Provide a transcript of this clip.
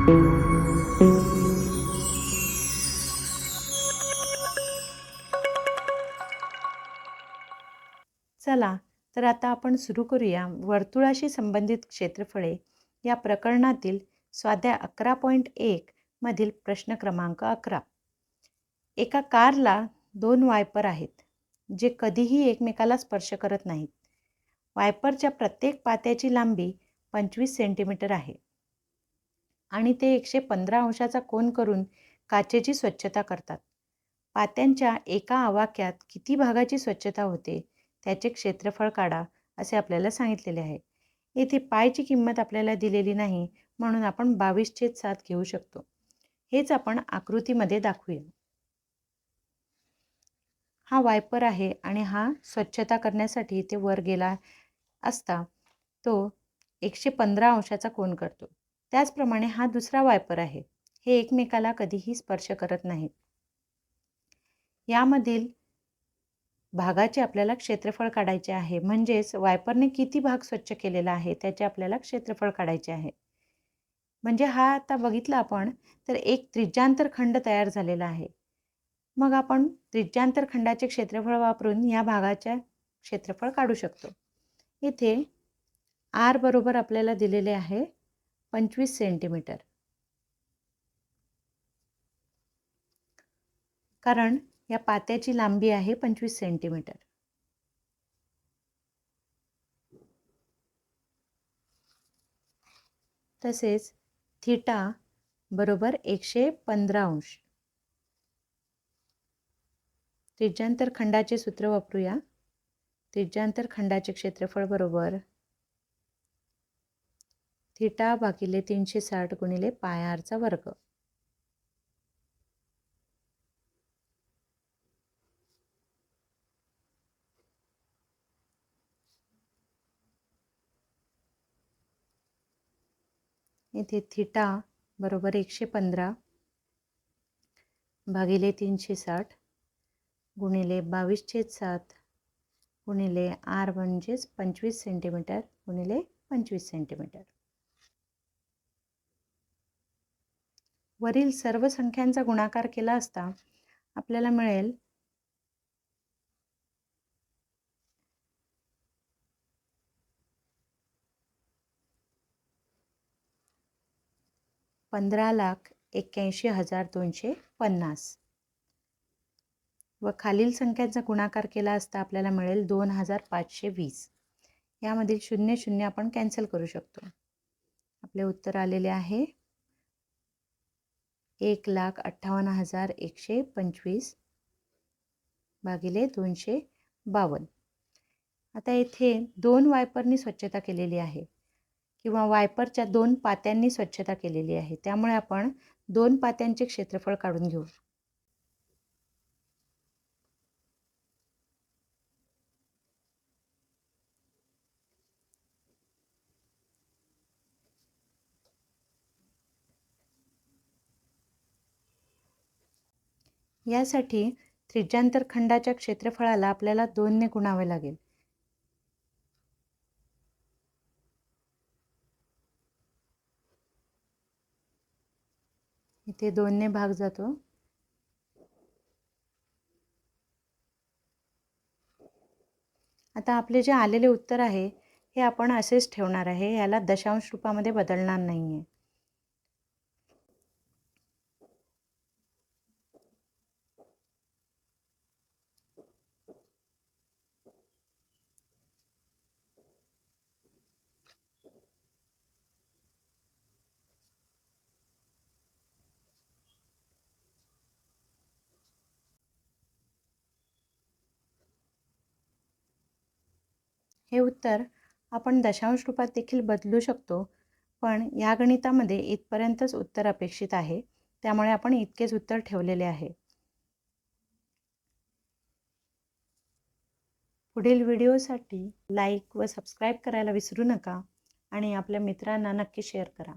चला तर आता आपण सुरू करूया वर्तुळाशी संबंधित क्षेत्रफळे या प्रकरणातील स्वाध्याय 11.1 मधील प्रश्न क्रमांक 11. एका कारला 2 वायपर आहेत जे कधीही एकमेकाला स्पर्श करत नाहीत. वायपरच्या प्रत्येक पात्याची लांबी 25 सेंटीमीटर आहे आणि ते 115 अंशाचा कोन करून काचेची स्वच्छता करतात. पात्यांच्या एका आवाक्यात किती भागाची स्वच्छता होते त्याचे क्षेत्रफळ काढा असे आपल्याला सांगितलेले आहे. येथे पायची किंमत आपल्याला दिलेली नाही म्हणून आपण 22/7 घेऊ शकतो. हेच आपण आकृतीमध्ये दाखवूया. हा वायपर आहे आणि हा स्वच्छता करण्यासाठी इथे वर गेला असता तो 115 अंशाचा कोन करतो. त्याचप्रमाणे हा दुसरा वायपर आहे. हे एकमेकाला कधीही स्पर्श करत नाहीत. यामधील भागाचे आपल्याला क्षेत्रफळ काढायचे आहे. म्हणजेच वायपरने किती भाग स्वच्छ केलेला आहे त्याचे आपल्याला क्षेत्रफळ काढायचे आहे. म्हणजे हा आता बघितला आपण तर एक त्रिज्यांतर खंड तयार झालेला आहे. मग आपण त्रिज्यांतर खंडाचे क्षेत्रफळ वापरून या भागाचे क्षेत्रफळ काढू शकतो. इथे R बरोबर आपल्याला दिलेले आहे 25 सेंटीमीटर. कारण या पात्याची लांबी आहे 25 सेंटीमीटर. तसेच थीटा बरोबर 115 अंश. त्रिज्यांतर खंडाचे सूत्र वापरूया. त्रिज्यांतर खंडाचे क्षेत्रफळ बरोबर थीटा भागिले 360 गुणिले पाय r चा वर्ग. येथे थीटा बरोबर 115 भागिले 360 गुणिले 22/7 गुणिले r म्हणजेच 25 सेंटीमीटर गुणिले 25 सेंटीमीटर. वरील सर्व संख्यांचा गुणाकार केला असता आपल्याला मिळेल 15,81,250 व खालील संख्यांचा गुणाकार केला असता आपल्याला मिळेल 2,520. यामधील 00 आपण कॅन्सल करू शकतो. आपले उत्तर आलेले आहे 1,58,125 भागिले 252. आता येथे 2 वायपरनी स्वच्छता केलेली आहे किंवा वायपरच्या 2 पात्यांनी स्वच्छता केलेली आहे. त्यामुळे आपण 2 पात्यांचे क्षेत्रफळ काढून घेऊ. यासाठी त्रिज्यांतर खंडाच्या क्षेत्रफळाला आपल्याला 2 ने गुणावे लागेल. इथे 2 ने भाग जातो. आता आपले जे आलेले उत्तर आहे हे आपण असेच ठेवणार आहे. याला दशांश रूपामध्ये बदलणार नाहीये. हे उत्तर आपण दशांश रूपात देखील बदलू शकतो, पण या गणितामध्ये इथपर्यंतच उत्तर अपेक्षित आहे. त्यामुळे आपण इतकेच उत्तर ठेवलेले आहे. पुढील व्हिडिओसाठी लाईक व सबस्क्राईब करायला विसरू नका आणि आपल्या मित्रांना नक्की शेअर करा.